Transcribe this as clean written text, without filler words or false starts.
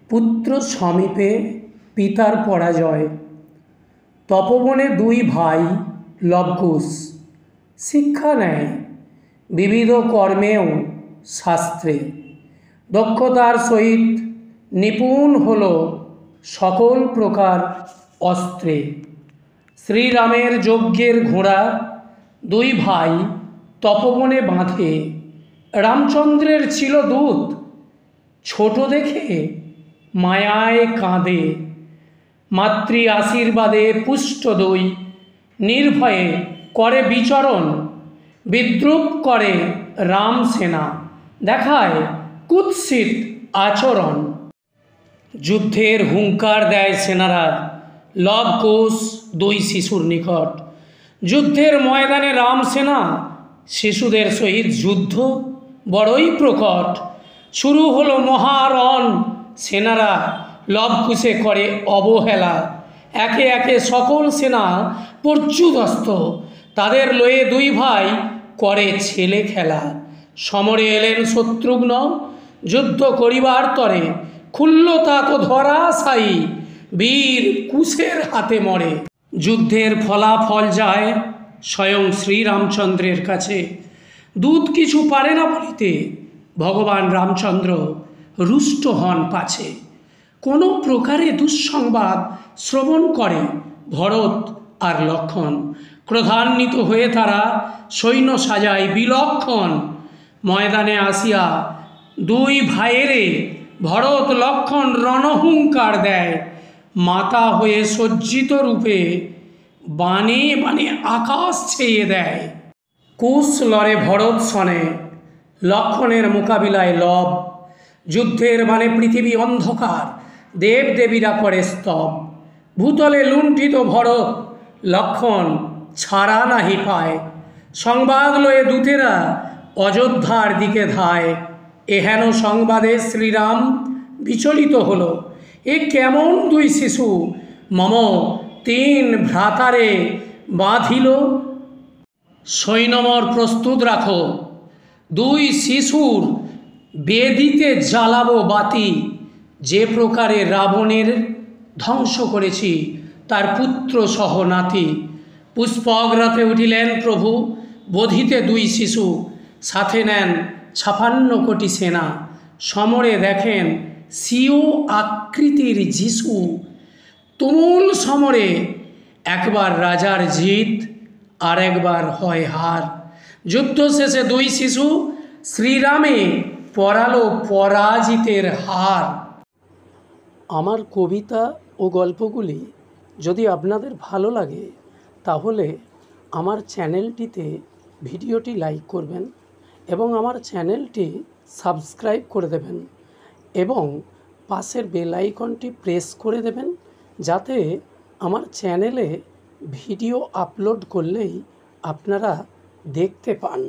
পুত্র সমীপে পিতার পরাজয়। তপবনে দুই ভাই লবকুশ শিক্ষা নেয় বিবিধ কর্মেও শাস্ত্রে। দক্ষতার সহিত নিপুণ হল সকল প্রকার অস্ত্রে। শ্রীরামের যজ্ঞের ঘোড়া দুই ভাই তপবনে বাঁধে। রামচন্দ্রের ছিল দূত, ছোট দেখে মায়ায় কাঁদে। মাতৃ আশীর্বাদে পুষ্ট দুই নির্ভয়ে করে বিচরণ। বিদ্রুপ করে রাম সেনা, দেখায় কুৎসিত আচরণ। যুদ্ধের হুঙ্কার দেয় সেনারা লবকুশ দুই শিশুর নিকট। যুদ্ধের ময়দানে রাম সেনা শিশুদের সহিত যুদ্ধ বড়ই প্রকট। শুরু হলো মহারণ, সেনারা লবকুশে করে অবহেলা। একে একে সকল সেনা পর্যুদস্ত, তাদের লয়ে দুই ভাই করে ছেলে খেলা। সমরে এলেন শত্রুঘ্ন যুদ্ধ করিবার তরে। খুলল তা তো ধরাশায়ী, বীর কুশের হাতে মরে। যুদ্ধের ফলাফল যায় স্বয়ং শ্রীরামচন্দ্রের কাছে। দূত কিছু পারে না বলিতে, ভগবান রামচন্দ্র রুষ্ট হন পাছে। কোনো প্রকারে দুঃসংবাদ শ্রবণ করে ভরত আর লক্ষ্মণ। ক্রোধান্বিত হয়ে তারা সৈন্য সাজায় বিলক্ষণ। ময়দানে আসিয়া দুই ভাইয়েরে ভরত লক্ষ্মণ রণহুঙ্কার দেয়। মাতা হয়ে সজ্জিত রূপে বাণে বাণে আকাশ ছেয়ে দেয়। কুশ লড়ে ভরত সনে, লক্ষ্মণের মোকাবিলায় লব। যুদ্ধের মানে পৃথিবী অন্ধকার, দেব দেবীরা করে স্তব। ভূতলে লুণ্ঠিত ভরত, লক্ষ্মণ ছাড়া নাহি পায়। সংবাদ লয়ে দূতেরা অযোধ্যার দিকে ধায়। এহেন সংবাদে শ্রীরাম বিচলিত হল। এ কেমন দুই শিশু মম তিন ভ্রাতারে বাঁধিল। সৈন্যমর প্রস্তুত রাখো, দুই শিশুর বেদিতে জ্বালাবো বাতি। যে প্রকারে রাবণের ধ্বংস করেছি তার পুত্র সহ নাতি। পুষ্পগ্রাতে উঠিলেন প্রভু, বোধিতে দুই শিশু। সাথে নেন ৫৬ কোটি সেনা। সমরে দেখেন স্বীয় আকৃতির যিশু। তুমুল সমরে একবার রাজার জিত, আর একবার হয় হার। যুদ্ধ শেষে দুই শিশু শ্রীরামে পরালো পরাজিতের হার। আমার কবিতা ও গল্পগুলি যদি আপনাদের ভালো লাগে তাহলে আমার চ্যানেলটিতে ভিডিওটি লাইক করবেন এবং আমার চ্যানেলটি সাবস্ক্রাইব করে দেবেন এবং পাশের বেল আইকনটি প্রেস করে দেবেন, যাতে আমার চ্যানেলে ভিডিও আপলোড করলেই আপনারা দেখতে পান।